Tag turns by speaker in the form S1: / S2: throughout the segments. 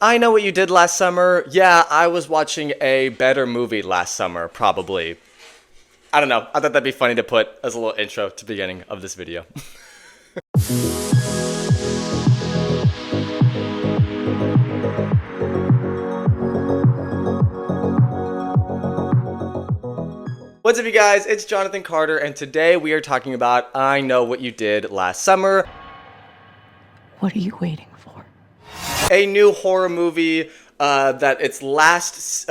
S1: I know what you did last summer. Yeah, I was watching a better movie last summer, probably. I don't know. I thought that'd be funny to put as a little intro to the beginning of this video. What's up, you guys? It's Jonathan Carter, and today we are talking about I Know What You Did Last Summer.
S2: What are you waiting for?
S1: A new horror movie that its last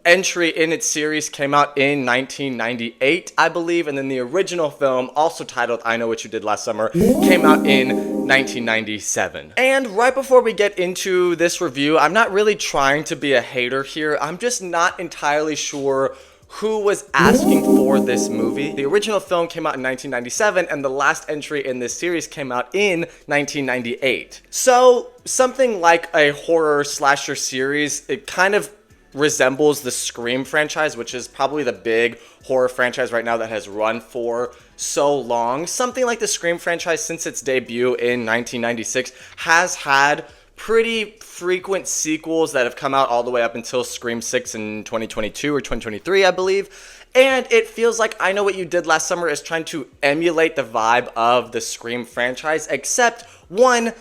S1: entry in its series came out in 1998, I believe, and then the original film, also titled I Know What You Did Last Summer, came out in 1997. And right before we get into this review, I'm not really trying to be a hater here. I'm just not entirely sure who was asking for this movie. The original film came out in 1997, and the last entry in this series came out in 1998. So something like a horror slasher series, it kind of resembles the Scream franchise, which is probably the big horror franchise right now that has run for so long. Something like the Scream franchise, since its debut in 1996, has had pretty frequent sequels that have come out all the way up until Scream 6 in 2022 or 2023, I believe. And it feels like I Know What You Did Last Summer is trying to emulate the vibe of the Scream franchise, except one,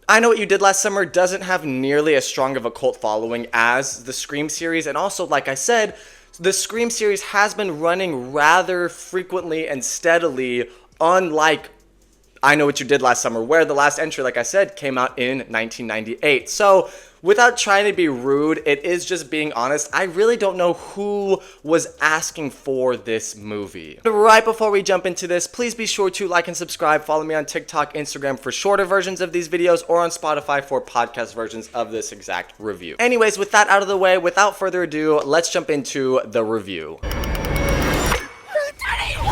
S1: I Know What You Did Last Summer doesn't have nearly as strong of a cult following as the Scream series. And also, like I said, the Scream series has been running rather frequently and steadily, unlike I Know What You Did Last Summer, where the last entry, like I said, came out in 1998. So, without trying to be rude, it is just being honest. I really don't know who was asking for this movie. But right before we jump into this, please be sure to like and subscribe. Follow me on TikTok, Instagram for shorter versions of these videos, or on Spotify for podcast versions of this exact review. Anyways, with that out of the way, without further ado, let's jump into the review.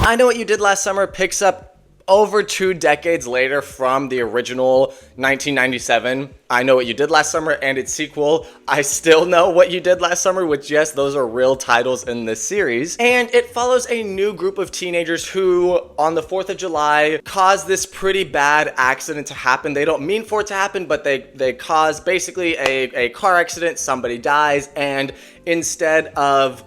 S1: I Know What You Did Last Summer picks up over 2 decades later from the original 1997 I Know What You Did Last Summer and its sequel, I Still Know What You Did Last Summer, which, yes, those are real titles in this series. And it follows a new group of teenagers who, on the 4th of July, cause this pretty bad accident to happen. They don't mean for it to happen, but they cause basically a car accident, somebody dies, and instead of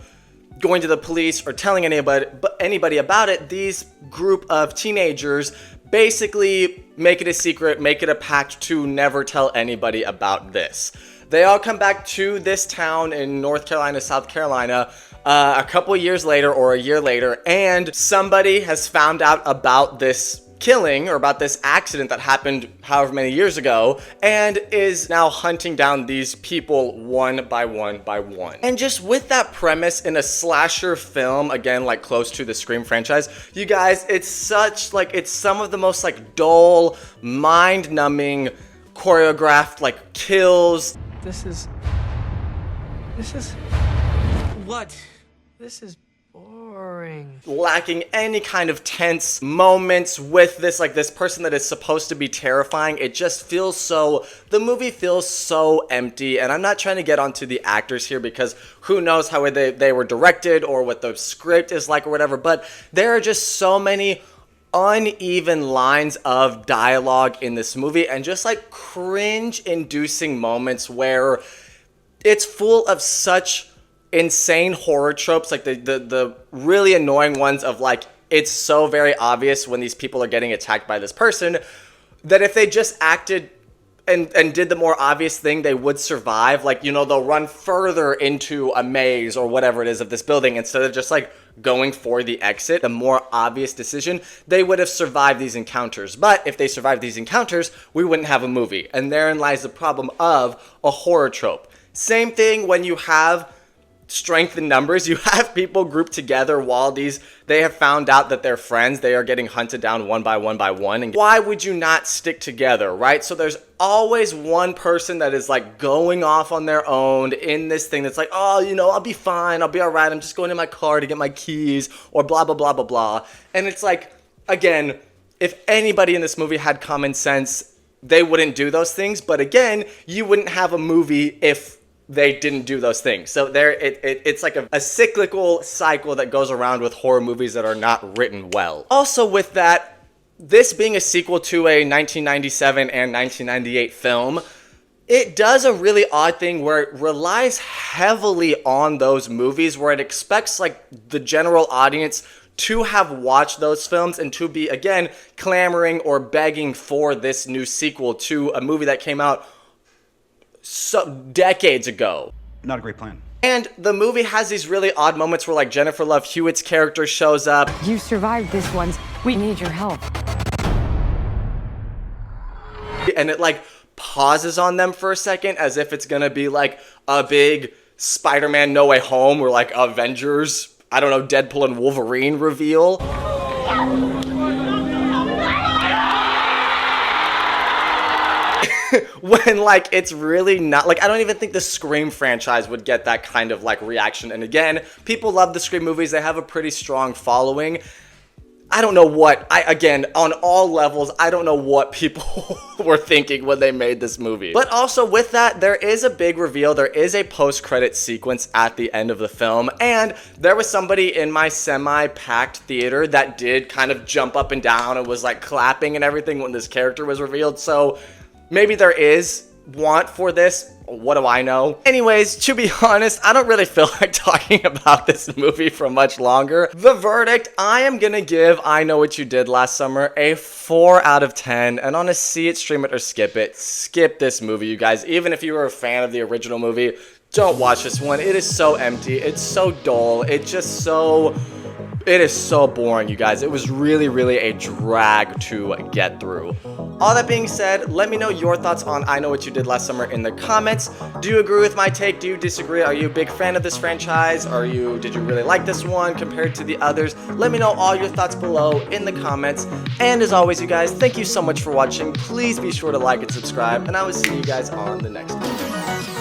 S1: going to the police or telling anybody about it, these group of teenagers basically make it a secret, make it a pact to never tell anybody about this. They all come back to this town in North Carolina, South Carolina, a couple years later or a year later, and somebody has found out about this killing or about this accident that happened however many years ago, and is now hunting down these people one by one by one. And just with that premise in a slasher film, again, like close to the Scream franchise, you guys, it's some of the most dull, mind-numbing, choreographed kills.
S2: This is
S3: What?
S2: This is boring.
S1: Lacking any kind of tense moments with this person that is supposed to be terrifying. It just feels the movie feels so empty, and I'm not trying to get onto the actors here because who knows how they were directed or what the script is like or whatever, but there are just so many uneven lines of dialogue in this movie and just cringe-inducing moments where it's full of such insane horror tropes, like the really annoying ones of it's so very obvious when these people are getting attacked by this person that if they just acted and did the more obvious thing, they would survive. They'll run further into a maze or whatever it is of this building instead of just going for the exit, the more obvious decision, they would have survived these encounters. But if they survived these encounters, we wouldn't have a movie. And therein lies the problem of a horror trope. Same thing when you have strength in numbers. You have people grouped together while they have found out that they're friends. They are getting hunted down one by one by one. And why would you not stick together, right? So there's always one person that is going off on their own in this thing that's I'll be fine. I'll be all right. I'm just going in my car to get my keys or blah, blah, blah, blah, blah. And it's again, if anybody in this movie had common sense, they wouldn't do those things. But again, you wouldn't have a movie if they didn't do those things. So it's like a cyclical cycle that goes around with horror movies that are not written well. Also with that, this being a sequel to a 1997 and 1998 film, It does a really odd thing where it relies heavily on those movies, where it expects like the general audience to have watched those films and to be, again, clamoring or begging for this new sequel to a movie that came out decades ago.
S3: Not a great plan.
S1: And the movie has these really odd moments where like Jennifer Love Hewitt's character shows up.
S4: You survived this once. We need your help.
S1: And it like pauses on them for a second as if it's gonna be like a big Spider-Man No Way Home or like Avengers, I don't know, Deadpool and Wolverine reveal. When like it's really not, like I don't even think the Scream franchise would get that kind of like reaction. And again, people love the Scream movies. They have a pretty strong following. I don't know what, again, on all levels, I don't know what people were thinking when they made this movie. But also with that, there is a big reveal. There is a post-credit sequence at the end of the film. And there was somebody in my semi-packed theater that did kind of jump up and down and was like clapping and everything when this character was revealed. So maybe there is want for this. What do I know? Anyways, to be honest, I don't really feel like talking about this movie for much longer. The verdict, I am gonna give I Know What You Did Last Summer a 4 out of 10. And on a see it, stream it, or skip it, skip this movie, you guys. Even if you were a fan of the original movie, don't watch this one. It is so empty. It's so dull. It is so boring, you guys. It was really, really a drag to get through. All that being said, let me know your thoughts on I Know What You Did Last Summer in the comments. Do you agree with my take? Do you disagree? Are you a big fan of this franchise? Did you really like this one compared to the others? Let me know all your thoughts below in the comments. And as always, you guys, thank you so much for watching. Please be sure to like and subscribe, and I will see you guys on the next one.